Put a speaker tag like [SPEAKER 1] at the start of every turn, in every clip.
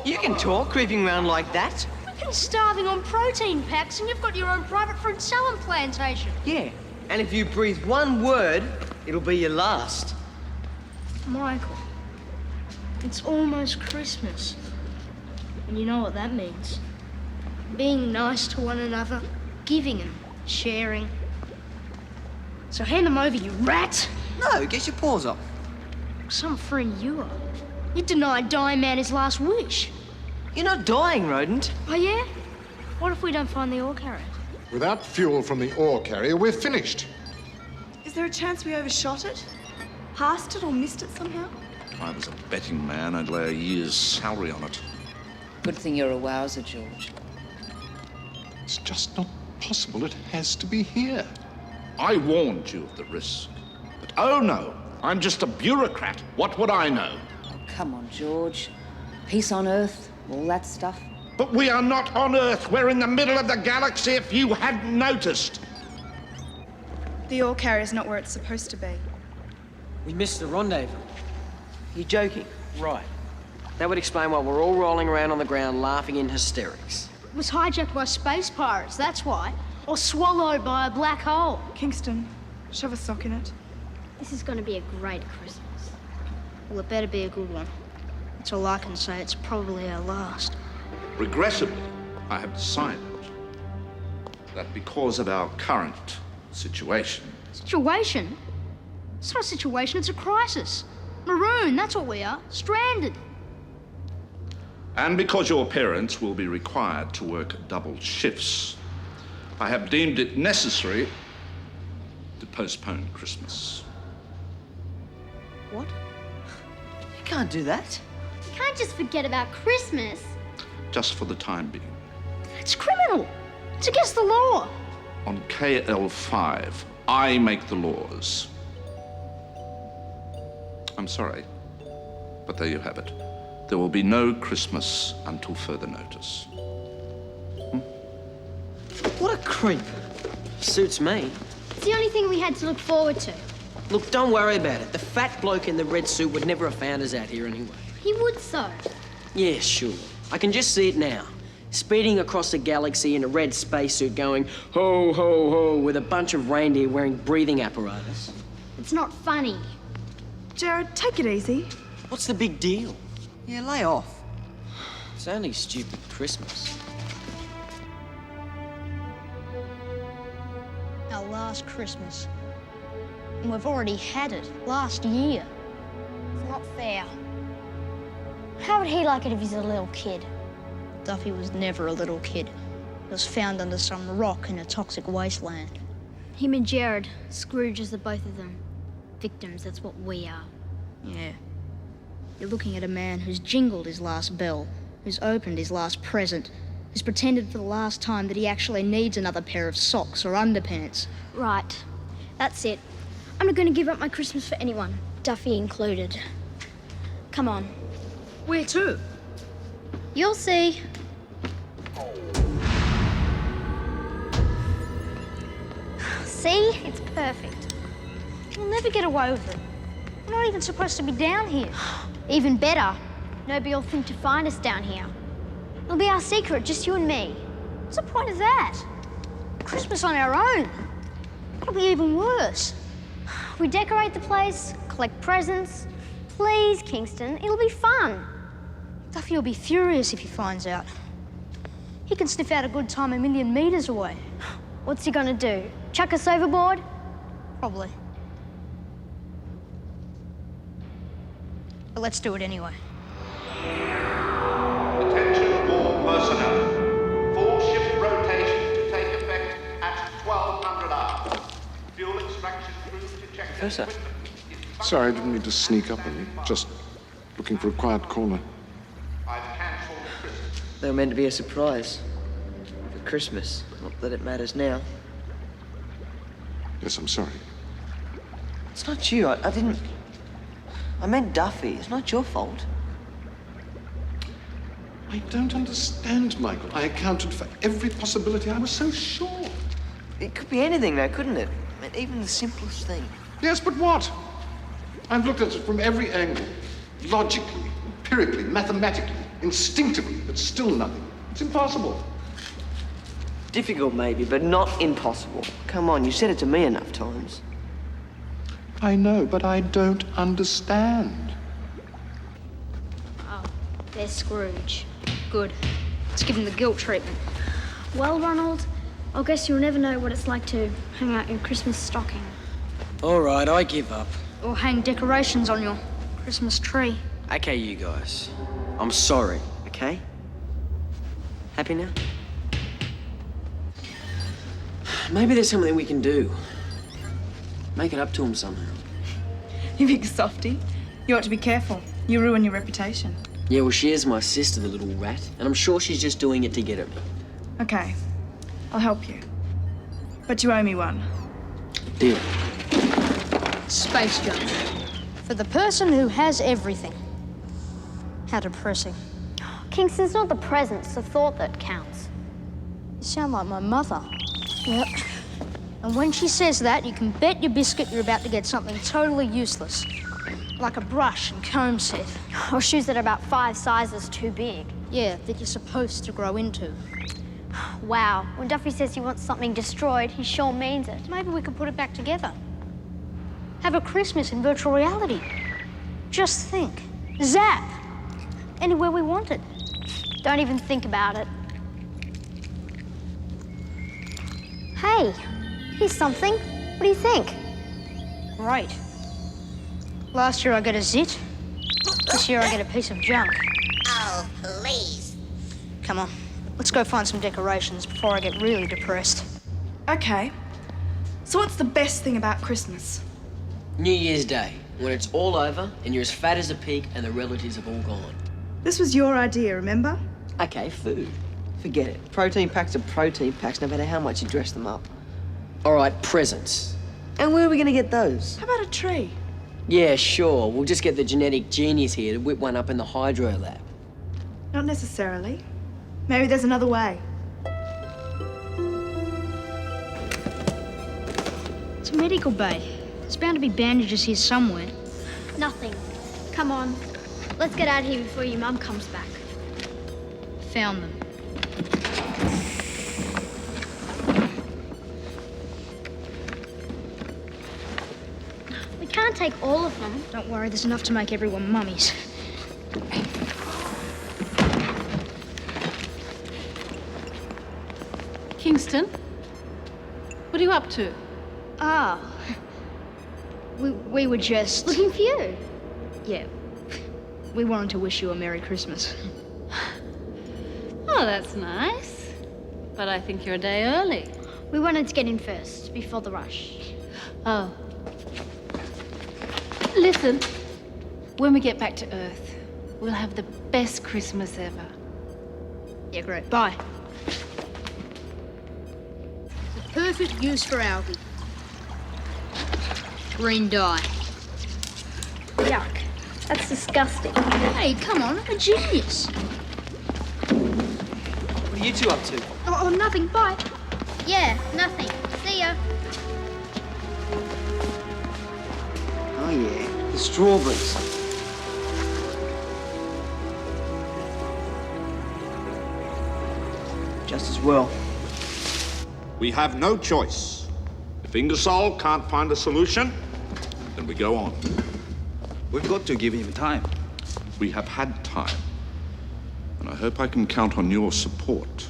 [SPEAKER 1] You can talk creeping around like that.
[SPEAKER 2] We've been starving on protein packs and you've got your own private fruit salad plantation.
[SPEAKER 1] Yeah, and if you breathe one word, it'll be your last.
[SPEAKER 2] Michael, it's almost Christmas. And you know what that means. Being nice to one another, giving and sharing. So hand them over, you rat!
[SPEAKER 1] No, get your paws off.
[SPEAKER 2] Some friend you are. You denied dying man his last wish.
[SPEAKER 1] You're not dying, rodent.
[SPEAKER 2] Oh, yeah? What if we don't find the ore carrier?
[SPEAKER 3] Without fuel from the ore carrier, we're finished.
[SPEAKER 4] Is there a chance we overshot it? Passed it or missed it somehow?
[SPEAKER 5] If I was a betting man, I'd lay a year's salary on it.
[SPEAKER 6] Good thing you're a wowser, George.
[SPEAKER 3] It's just not possible. It has to be here.
[SPEAKER 5] I warned you of the risk. But oh no, I'm just a bureaucrat. What would I know?
[SPEAKER 6] Oh, come on, George. Peace on Earth, all that stuff.
[SPEAKER 5] But we are not on Earth. We're in the middle of the galaxy, if you hadn't noticed.
[SPEAKER 4] The ore carrier's not where it's supposed to be.
[SPEAKER 1] We missed the rendezvous. You're joking? Right. That would explain why we're all rolling around on the ground laughing in hysterics.
[SPEAKER 2] It was hijacked by space pirates, that's why. Or swallowed by a black hole.
[SPEAKER 4] Kingston, shove a sock in it.
[SPEAKER 2] This is going to be a great Christmas. Well, it better be a good one. That's all I can say. It's probably our last.
[SPEAKER 5] Regrettably, I have decided that because of our current situation...
[SPEAKER 2] Situation? It's not a situation, it's a crisis. Maroon, that's what we are. Stranded.
[SPEAKER 5] And because your parents will be required to work double shifts, I have deemed it necessary to postpone Christmas.
[SPEAKER 1] What? You can't do that.
[SPEAKER 7] You can't just forget about Christmas.
[SPEAKER 5] Just for the time being.
[SPEAKER 2] It's criminal. It's against the law.
[SPEAKER 5] On KL5, I make the laws. I'm sorry, but there you have it. There will be no Christmas until further notice.
[SPEAKER 1] What a creep. Suits me.
[SPEAKER 7] It's the only thing we had to look forward to.
[SPEAKER 1] Look, don't worry about it. The fat bloke in the red suit would never have found us out here anyway.
[SPEAKER 7] He would so.
[SPEAKER 1] Yeah, sure. I can just see it now. Speeding across the galaxy in a red spacesuit going ho, ho, ho with a bunch of reindeer wearing breathing apparatus.
[SPEAKER 7] It's not funny.
[SPEAKER 4] Gerard, take it easy.
[SPEAKER 1] What's the big deal? Yeah, lay off. It's only stupid Christmas.
[SPEAKER 2] Our last Christmas. And we've already had it last year.
[SPEAKER 7] It's not fair. How would he like it if he's a little kid?
[SPEAKER 2] Duffy was never a little kid. He was found under some rock in a toxic wasteland.
[SPEAKER 7] Him and Gerard, Scrooges are both of them. Victims, that's what we are.
[SPEAKER 2] Yeah. You're looking at a man who's jingled his last bell, who's opened his last present, who's pretended for the last time that he actually needs another pair of socks or underpants.
[SPEAKER 7] Right. That's it. I'm not going to give up my Christmas for anyone, Duffy included. Come on.
[SPEAKER 2] Where to?
[SPEAKER 7] You'll see. See? It's perfect.
[SPEAKER 2] We'll never get away with it. We're not even supposed to be down here.
[SPEAKER 7] Even better. Nobody will think to find us down here. It'll be our secret, just you and me.
[SPEAKER 2] What's the point of that? Christmas on our own. It'll be even worse.
[SPEAKER 7] We decorate the place, collect presents. Please, Kingston, it'll be fun.
[SPEAKER 2] Duffy will be furious if he finds out. He can sniff out a good time 1,000,000 meters away.
[SPEAKER 7] What's he gonna do? Chuck us overboard?
[SPEAKER 2] Probably. But let's do it anyway.
[SPEAKER 5] Attention all personnel. Full shift rotation to take effect at 1200 hours. Fuel extraction through to check.
[SPEAKER 1] Professor.
[SPEAKER 3] Sorry, I didn't mean to sneak up on you. Just looking for a quiet corner.
[SPEAKER 5] I've cancelled Christmas.
[SPEAKER 1] They were meant to be a surprise. For Christmas. Not that it matters now.
[SPEAKER 3] Yes, I'm sorry.
[SPEAKER 1] It's not you. I didn't... I meant Duffy. It's not your fault.
[SPEAKER 3] I don't understand, Michael. I accounted for every possibility. I was so sure.
[SPEAKER 1] It could be anything now, couldn't it? I mean, even the simplest thing.
[SPEAKER 3] Yes, but what? I've looked at it from every angle. Logically, empirically, mathematically. Instinctively, but still nothing. It's impossible.
[SPEAKER 8] Difficult maybe, but not impossible. Come on, you said it to me enough times.
[SPEAKER 3] I know, but I don't understand.
[SPEAKER 2] Oh, there's Scrooge. Good. Let's give him the guilt treatment.
[SPEAKER 7] Well, Ronald, I guess you'll never know what it's like to hang out your Christmas stocking.
[SPEAKER 1] All right, I give up.
[SPEAKER 2] Or hang decorations on your Christmas tree.
[SPEAKER 1] Okay, you guys. I'm sorry, okay? Happy now? Maybe there's something we can do. Make it up to him somehow.
[SPEAKER 4] You big softy. You ought to be careful. You ruin your reputation.
[SPEAKER 1] Yeah, well, she is my sister, the little rat, and I'm sure she's just doing it to get at me.
[SPEAKER 4] Okay, I'll help you. But you owe me one.
[SPEAKER 1] Deal.
[SPEAKER 2] Space junk. For the person who has everything. How depressing.
[SPEAKER 7] Kingston's not the presents, the thought that counts.
[SPEAKER 2] You sound like my mother. Yep. And when she says that, you can bet your biscuit you're about to get something totally useless. Like a brush and comb set.
[SPEAKER 7] Or shoes that are about 5 sizes too big.
[SPEAKER 2] Yeah, that you're supposed to grow into.
[SPEAKER 7] Wow, when Duffy says he wants something destroyed, he sure means it.
[SPEAKER 2] Maybe we could put it back together. Have a Christmas in virtual reality. Just think. Zap! Anywhere we want it.
[SPEAKER 7] Don't even think about it. Hey, here's something. What do you think?
[SPEAKER 2] Right. Last year I got a zit. This year I get a piece of junk.
[SPEAKER 9] Oh, please.
[SPEAKER 2] Come on, let's go find some decorations before I get really depressed.
[SPEAKER 4] Okay. So what's the best thing about Christmas?
[SPEAKER 1] New Year's Day, when it's all over and you're as fat as a pig and the relatives have all gone.
[SPEAKER 4] This was your idea, remember?
[SPEAKER 8] Okay, food. Forget it. Protein packs are protein packs, no matter how much you dress them up.
[SPEAKER 1] All right, presents.
[SPEAKER 8] And where are we going to get those?
[SPEAKER 4] How about a tree?
[SPEAKER 1] Yeah, sure. We'll just get the genetic genius here to whip one up in the hydro lab.
[SPEAKER 4] Not necessarily. Maybe there's another way.
[SPEAKER 2] It's a medical bay. There's bound to be bandages here somewhere.
[SPEAKER 7] Nothing. Come on. Let's get out of here before your mum comes back.
[SPEAKER 2] Found them.
[SPEAKER 7] We can't take all of them.
[SPEAKER 2] Don't worry, there's enough to make everyone mummies.
[SPEAKER 10] Kingston, what are you up to?
[SPEAKER 2] Ah. We were just...
[SPEAKER 7] Looking for you.
[SPEAKER 2] Yeah. We wanted to wish you a Merry Christmas.
[SPEAKER 10] Oh, that's nice. But I think you're a day early.
[SPEAKER 7] We wanted to get in first, before the rush.
[SPEAKER 10] Oh. Listen, when we get back to Earth, we'll have the best Christmas ever.
[SPEAKER 2] Yeah, great. Bye. The perfect use for algae. Green dye.
[SPEAKER 7] Yuck. That's disgusting.
[SPEAKER 2] Hey, come on, I'm a genius.
[SPEAKER 8] What are you two up to?
[SPEAKER 2] Oh, nothing. Bye.
[SPEAKER 7] Yeah, nothing. See ya.
[SPEAKER 8] Oh, yeah. The strawberries. Just as well.
[SPEAKER 5] We have no choice. If Ingersoll can't find a solution, then we go on.
[SPEAKER 11] We've got to give him time.
[SPEAKER 3] We have had time. And I hope I can count on your support.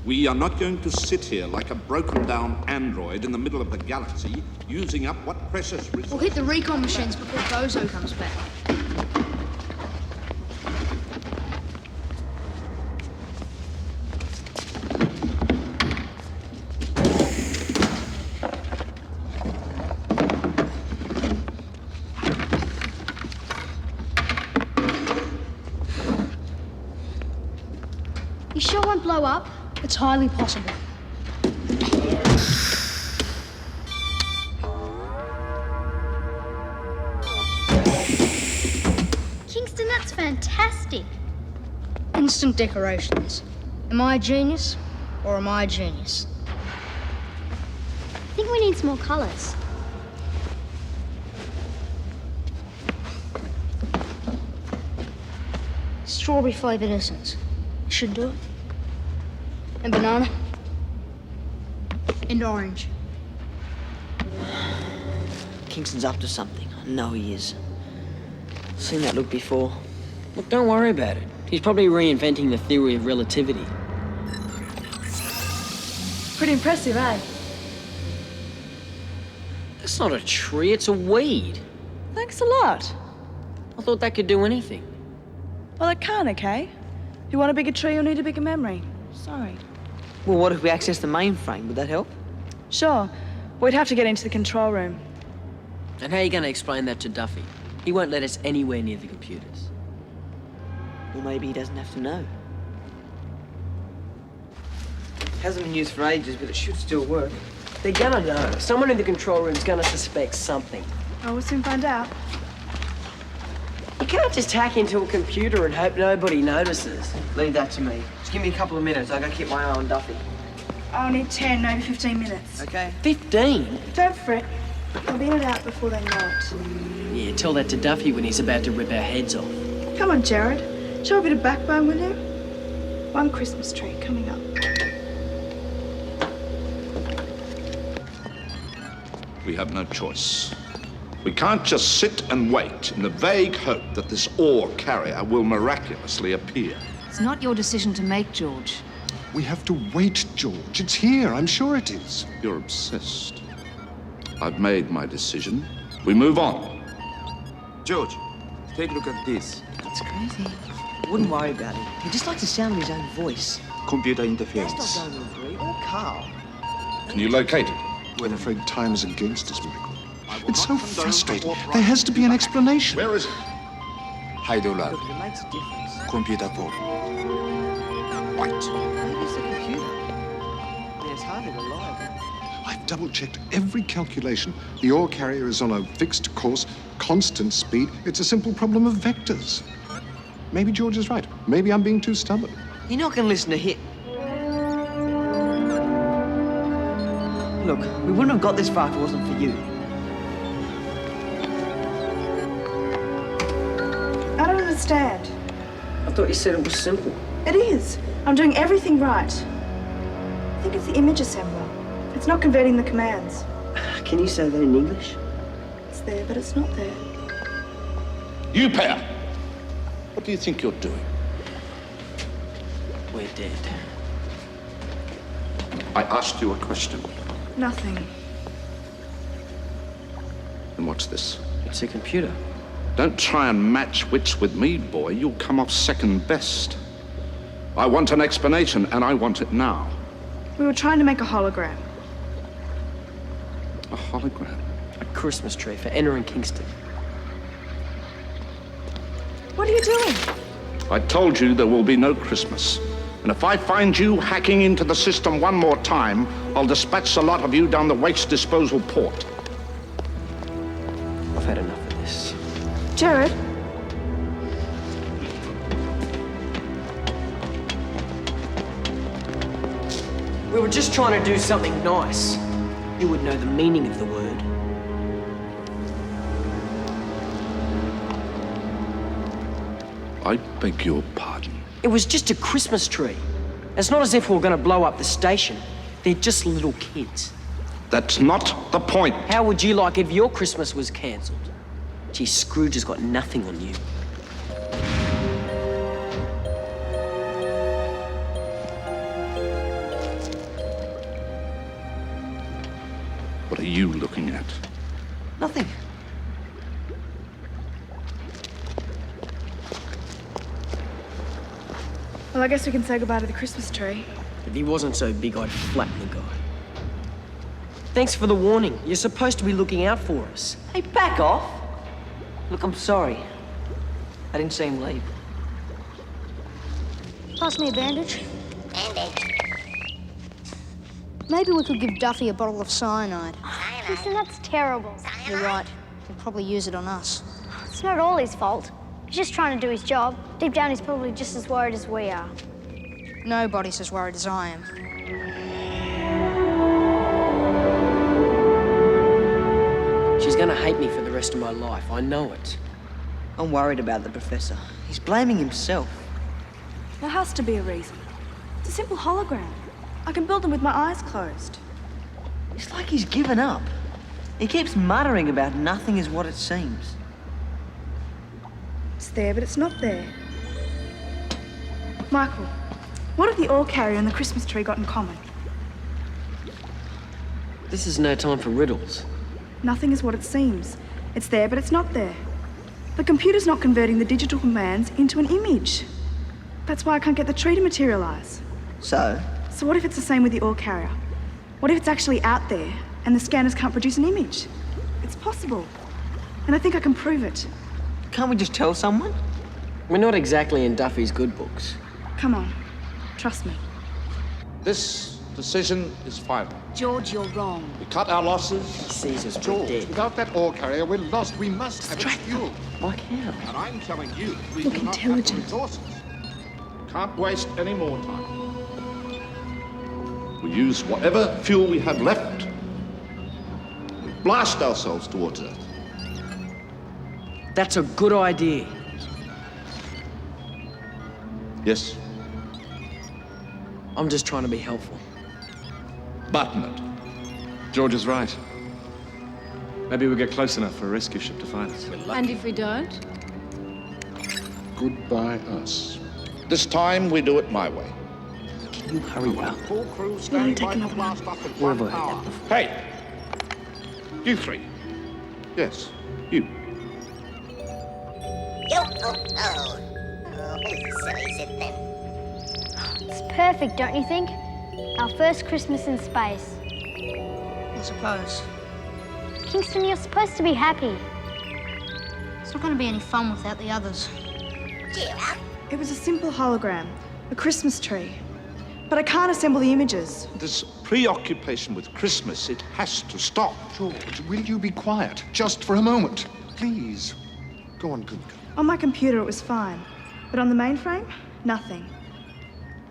[SPEAKER 5] We are not going to sit here like a broken-down android in the middle of the galaxy, using up what precious resources...
[SPEAKER 2] We'll hit the recon machines before Bozo comes back.
[SPEAKER 7] You sure won't blow up?
[SPEAKER 2] It's highly possible.
[SPEAKER 7] Kingston, that's fantastic.
[SPEAKER 2] Instant decorations. Am I a genius or am I a genius?
[SPEAKER 7] I think we need some more colours.
[SPEAKER 2] Strawberry flavoured essence. Should do it. And banana. And orange.
[SPEAKER 8] Kingston's up to something. I know he is. Seen that look before.
[SPEAKER 1] Look, don't worry about it. He's probably reinventing the theory of relativity.
[SPEAKER 4] Pretty impressive, eh?
[SPEAKER 1] That's not a tree, it's a weed.
[SPEAKER 4] Thanks a lot.
[SPEAKER 1] I thought that could do anything.
[SPEAKER 4] Well, it can, okay? You want a bigger tree, you'll need a bigger memory. Sorry.
[SPEAKER 8] Well, what if we access the mainframe? Would that help?
[SPEAKER 4] Sure. We'd have to get into the control room.
[SPEAKER 1] And how are you going to explain that to Duffy? He won't let us anywhere near the computers.
[SPEAKER 8] Or maybe he doesn't have to know. Hasn't been used for ages, but it should still work.
[SPEAKER 1] They're gonna know. Someone in the control room's gonna suspect something.
[SPEAKER 4] Oh, we'll soon find out.
[SPEAKER 1] You can't just hack into a computer and hope nobody notices.
[SPEAKER 8] Leave that to me. Just give me a couple of minutes. I gotta keep my eye on Duffy.
[SPEAKER 4] I'll need 10, maybe 15 minutes.
[SPEAKER 8] Okay.
[SPEAKER 1] 15?
[SPEAKER 4] Don't fret. I'll be in and out before they know it.
[SPEAKER 1] Yeah, tell that to Duffy when he's about to rip our heads off.
[SPEAKER 4] Come on, Gerard. Show a bit of backbone, will you? One Christmas tree coming up.
[SPEAKER 3] We have no choice. We can't just sit and wait in the vague hope that this ore carrier will miraculously appear.
[SPEAKER 10] It's not your decision to make, George.
[SPEAKER 12] We have to wait, George. It's here. I'm sure it is.
[SPEAKER 3] You're obsessed. I've made my decision. We move on.
[SPEAKER 11] George, take a look at this.
[SPEAKER 8] That's crazy. Wouldn't worry about it. He just likes the sound of his own voice.
[SPEAKER 11] Computer
[SPEAKER 8] That's
[SPEAKER 11] interference.
[SPEAKER 8] not going to agree. Or Carl.
[SPEAKER 3] Can you locate it?
[SPEAKER 12] I'm afraid time is against us, Michael. It's so frustrating. There has to be an explanation.
[SPEAKER 3] Where is it?
[SPEAKER 11] Hydrolab.
[SPEAKER 8] Look, it makes a difference.
[SPEAKER 11] Computer port.
[SPEAKER 3] Right.
[SPEAKER 8] Maybe it's the computer. I mean, it's hardly reliable.
[SPEAKER 12] I've double-checked every calculation. The ore carrier is on a fixed course, constant speed. It's a simple problem of vectors. Maybe George is right. Maybe I'm being too stubborn.
[SPEAKER 8] You're not going to listen to him. Look, we wouldn't have got this far if it wasn't for you.
[SPEAKER 4] I don't understand.
[SPEAKER 1] I thought you said it was simple.
[SPEAKER 4] It is. I'm doing everything right. I think it's the image assembler. It's not converting the commands.
[SPEAKER 1] Can you say that in English?
[SPEAKER 4] It's there, but it's not there.
[SPEAKER 3] You pair! What do you think you're doing?
[SPEAKER 1] We're dead.
[SPEAKER 3] I asked you a question.
[SPEAKER 4] Nothing.
[SPEAKER 3] And what's this?
[SPEAKER 1] It's a computer.
[SPEAKER 3] Don't try and match wits with me, boy. You'll come off second best. I want an explanation, and I want it now.
[SPEAKER 4] We were trying to make a hologram.
[SPEAKER 3] A hologram?
[SPEAKER 1] A Christmas tree for entering Kingston.
[SPEAKER 4] What are you doing?
[SPEAKER 3] I told you there will be no Christmas. And if I find you hacking into the system one more time, I'll dispatch a lot of you down the waste disposal port.
[SPEAKER 1] I've had enough of this.
[SPEAKER 4] Gerard?
[SPEAKER 1] We were just trying to do something nice. You would know the meaning of the word.
[SPEAKER 3] I beg your pardon.
[SPEAKER 1] It was just a Christmas tree. It's not as if we were going to blow up the station. They're just little kids.
[SPEAKER 3] That's not the point.
[SPEAKER 1] How would you like if your Christmas was cancelled? Gee, Scrooge has got nothing on you.
[SPEAKER 3] What are you looking at?
[SPEAKER 8] Nothing.
[SPEAKER 4] Well, I guess we can say goodbye to the Christmas tree.
[SPEAKER 1] If he wasn't so big, I'd flatten the guy. Thanks for the warning. You're supposed to be looking out for us.
[SPEAKER 8] Hey, back off. Look, I'm sorry. I didn't see him leave.
[SPEAKER 7] Pass me a bandage.
[SPEAKER 9] Bandage.
[SPEAKER 7] Maybe we could give Duffy a bottle of cyanide.
[SPEAKER 9] Listen,
[SPEAKER 7] that's terrible. You're right. He'll probably use it on us.
[SPEAKER 13] It's not all his fault. He's just trying to do his job. Deep down, he's probably just as worried as we are.
[SPEAKER 7] Nobody's as worried as I am.
[SPEAKER 1] She's gonna hate me for the rest of my life. I know it.
[SPEAKER 8] I'm worried about the professor. He's blaming himself.
[SPEAKER 4] There has to be a reason. It's a simple hologram. I can build them with my eyes closed.
[SPEAKER 8] It's like he's given up. He keeps muttering about nothing is what it seems.
[SPEAKER 4] It's there, but it's not there. Michael, what have the ore carrier and the Christmas tree got in common?
[SPEAKER 1] This is no time for riddles.
[SPEAKER 4] Nothing is what it seems. It's there, but it's not there. The computer's not converting the digital commands into an image. That's why I can't get the tree to materialize.
[SPEAKER 8] So?
[SPEAKER 4] So what if it's the same with the ore carrier? What if it's actually out there and the scanners can't produce an image? It's possible. And I think I can prove it.
[SPEAKER 8] Can't we just tell someone?
[SPEAKER 1] We're not exactly in Duffy's good books.
[SPEAKER 4] Come on. Trust me.
[SPEAKER 3] This decision is final.
[SPEAKER 6] George, you're wrong.
[SPEAKER 3] We cut our losses.
[SPEAKER 1] He sees us, we're
[SPEAKER 12] George,
[SPEAKER 1] dead.
[SPEAKER 12] without that ore carrier, we're lost. We must have its fuel.
[SPEAKER 8] Like how?
[SPEAKER 3] And I'm telling you, we
[SPEAKER 4] Look
[SPEAKER 3] do not have the
[SPEAKER 4] intelligent.
[SPEAKER 3] resources. Can't waste any more time. We use whatever fuel we have left. We blast ourselves towards Earth.
[SPEAKER 1] That's a good idea.
[SPEAKER 3] Yes,
[SPEAKER 1] I'm just trying to be helpful.
[SPEAKER 3] button it.
[SPEAKER 14] George is right. Maybe we'll get close enough for a rescue ship to find us.
[SPEAKER 10] And if we don't?
[SPEAKER 12] Goodbye, us.
[SPEAKER 3] This time we do it my way.
[SPEAKER 1] Can you hurry up?
[SPEAKER 3] Full crew standing by to blast off in 1
[SPEAKER 1] Where have I
[SPEAKER 3] hour.
[SPEAKER 1] heard that
[SPEAKER 3] Hey! You three. Yes, you.
[SPEAKER 13] It's perfect, don't you think? Our first Christmas in space.
[SPEAKER 2] I suppose.
[SPEAKER 13] Kingston, you're supposed to be happy.
[SPEAKER 2] It's not going to be any fun without the others.
[SPEAKER 4] It was a simple hologram, a Christmas tree. But I can't assemble the images.
[SPEAKER 3] This preoccupation with Christmas, it has to stop.
[SPEAKER 12] George, will you be quiet? Just for a moment. Please. Go on, Kumiko.
[SPEAKER 4] On my computer, it was fine. But on the mainframe, nothing.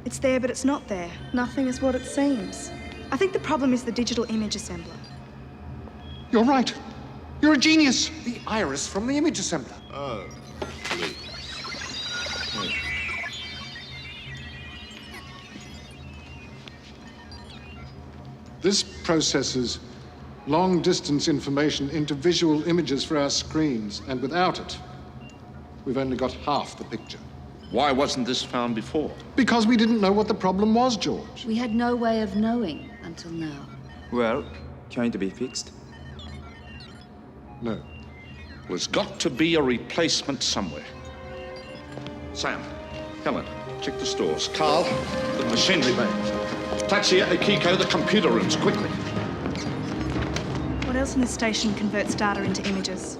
[SPEAKER 4] It's there, but it's not there. Nothing is what it seems. I think the problem is the digital image assembler.
[SPEAKER 12] You're right. You're a genius. The iris from the image assembler.
[SPEAKER 3] Oh, please.
[SPEAKER 12] This processes long-distance information into visual images for our screens, and without it, we've only got half the picture.
[SPEAKER 3] Why wasn't this found before?
[SPEAKER 12] Because we didn't know what the problem was, George.
[SPEAKER 6] We had no way of knowing until now.
[SPEAKER 11] Well, can it be fixed?
[SPEAKER 12] No.
[SPEAKER 3] There's got to be a replacement somewhere. Sam, Helen, check the stores. Carl, the machinery bay. Taxi Akiko, the computer rooms, quickly.
[SPEAKER 4] What else in this station converts data into images?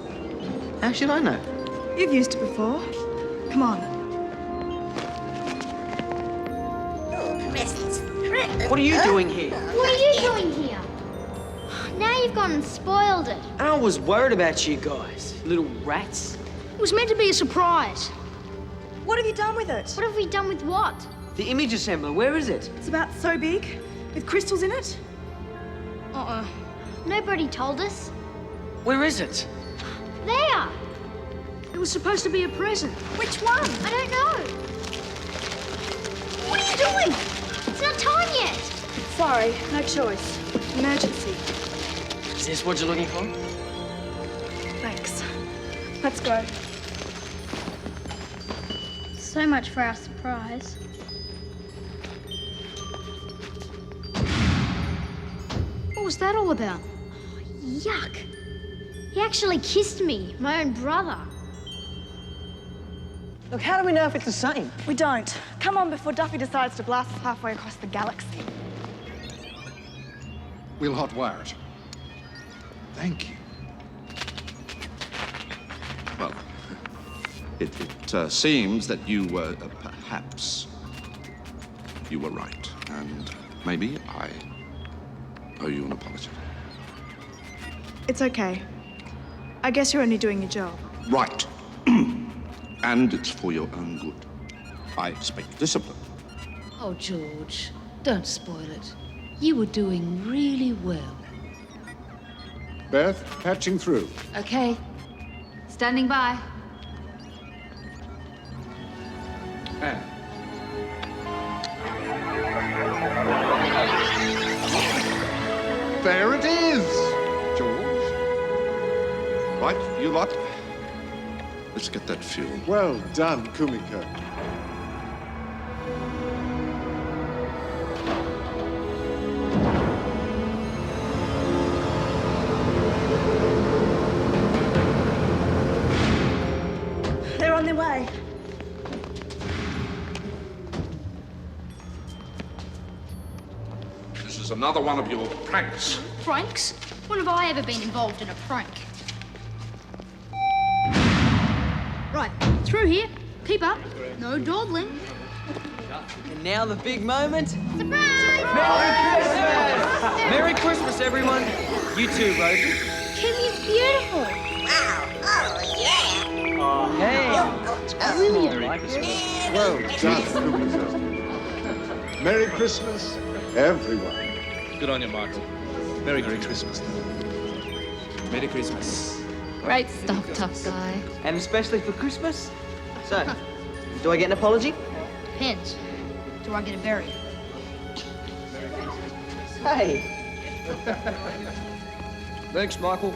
[SPEAKER 8] How should I know?
[SPEAKER 4] You've used it before. Come on.
[SPEAKER 1] What are you doing here?
[SPEAKER 7] What are you doing here? Now you've gone and spoiled it.
[SPEAKER 1] I was worried about you guys, little rats.
[SPEAKER 2] It was meant to be a surprise.
[SPEAKER 4] What have you done with it?
[SPEAKER 7] What have we done with what?
[SPEAKER 8] The image assembler, where is it?
[SPEAKER 4] It's about so big, with crystals in it.
[SPEAKER 2] Uh-oh.
[SPEAKER 7] Nobody told us.
[SPEAKER 1] Where is it?
[SPEAKER 7] There.
[SPEAKER 2] It was supposed to be a present.
[SPEAKER 7] Which one? I don't know. What are you doing? It's not time yet.
[SPEAKER 4] Sorry, no choice. Emergency.
[SPEAKER 1] Is this what you're looking for?
[SPEAKER 4] Thanks. Let's go.
[SPEAKER 7] So much for our surprise.
[SPEAKER 2] What was that all about?
[SPEAKER 7] Yuck. He actually kissed me, my own brother.
[SPEAKER 8] Look, how do we know if it's the same?
[SPEAKER 4] We don't. Come on before Duffy decides to blast us halfway across the galaxy.
[SPEAKER 12] We'll hotwire it. Thank you.
[SPEAKER 3] Well, it seems that you were, perhaps, you were right. And maybe I owe you an apology.
[SPEAKER 4] It's okay. I guess you're only doing your job.
[SPEAKER 3] Right. And it's for your own good. I expect discipline.
[SPEAKER 6] Oh, George, don't spoil it. You were doing really well.
[SPEAKER 12] Beth, patching through.
[SPEAKER 10] Okay. Standing by.
[SPEAKER 3] And
[SPEAKER 12] there it is, George.
[SPEAKER 3] Right, you lot. Let's get that fuel.
[SPEAKER 12] Well done, Kumiko.
[SPEAKER 4] They're on their way.
[SPEAKER 3] This is another one of your pranks.
[SPEAKER 2] Pranks? When have I ever been involved in a prank? Right, through here. Keep up. No dawdling.
[SPEAKER 1] And now the big moment.
[SPEAKER 2] Surprise!
[SPEAKER 1] Merry Christmas, everyone. You too, Rosie.
[SPEAKER 13] Kimmy's beautiful.
[SPEAKER 9] Wow. Oh, yeah.
[SPEAKER 1] Oh, hey.
[SPEAKER 2] Brilliant.
[SPEAKER 12] Well done, Kumiko. Merry Christmas, everyone.
[SPEAKER 14] Good on you, Michael. Merry Christmas.
[SPEAKER 11] Merry Christmas.
[SPEAKER 10] Great stuff, tough guy.
[SPEAKER 8] And especially for Christmas. So, do I get an apology?
[SPEAKER 2] Depends. Do I get a berry?
[SPEAKER 8] Hey.
[SPEAKER 1] Thanks, Michael.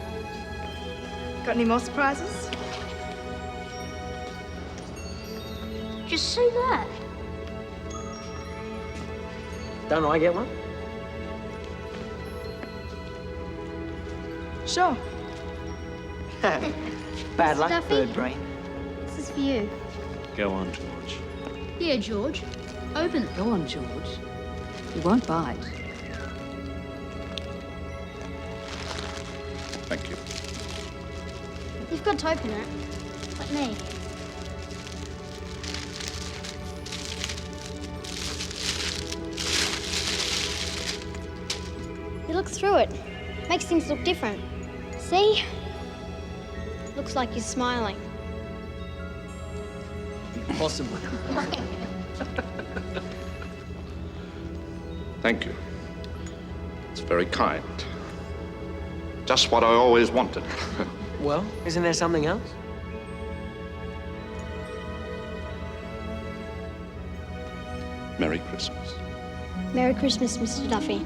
[SPEAKER 4] Got any more surprises?
[SPEAKER 2] Just see that.
[SPEAKER 1] Don't I get one?
[SPEAKER 4] Sure.
[SPEAKER 8] Bad luck,
[SPEAKER 2] Duffy?
[SPEAKER 8] bird brain.
[SPEAKER 13] This is for you.
[SPEAKER 14] Go on, George.
[SPEAKER 2] Yeah, George. Open it.
[SPEAKER 6] Go on, George. You won't bite.
[SPEAKER 3] Thank you.
[SPEAKER 13] You've got to open it. Like me. You look through it. Makes things look different. See? Looks like you're smiling.
[SPEAKER 1] Possibly.
[SPEAKER 3] Thank you. It's very kind. Just what I always wanted.
[SPEAKER 1] Well, isn't there something else?
[SPEAKER 3] Merry Christmas.
[SPEAKER 13] Merry Christmas, Mr. Duffy.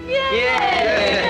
[SPEAKER 8] Yeah!